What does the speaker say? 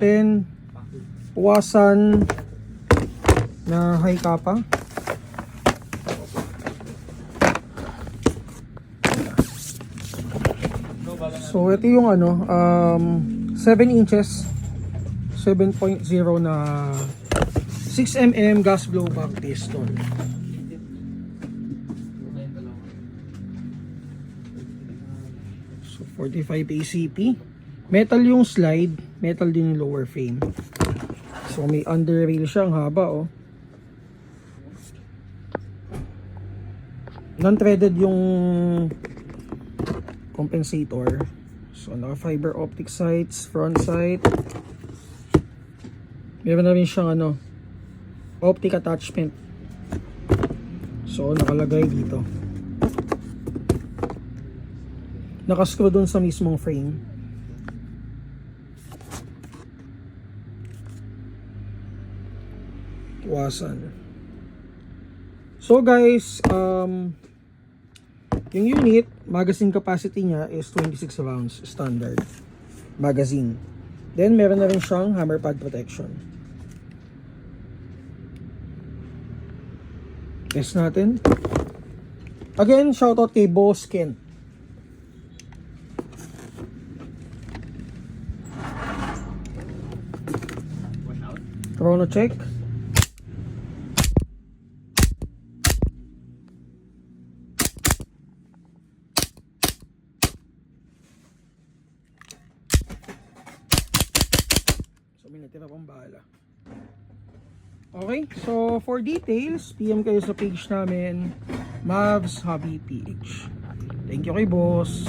Then Hwasan na Hicapa. So ito yung 7 inches 7.0 na 6mm gas blowback piston. So 45 ACP. Metal yung slide, metal din yung lower frame. So may underrail siya, ang haba oh. Non-threaded yung compensator. So naka fiber optic sights, front sight. Meron na rin siyang optic attachment. So nakalagay dito. Nakascrew dun sa mismong frame. Hwasan. So guys, yung unit, magazine capacity niya is 26 rounds standard magazine. Then meron na rin siyang hammer pad protection. Test natin. Again, shoutout kay Boss Ken. Chrono check. So may natira pang bala. Okay, so for details, PM kayo sa page namin, Mavs Hobby PH. Thank you kay boss.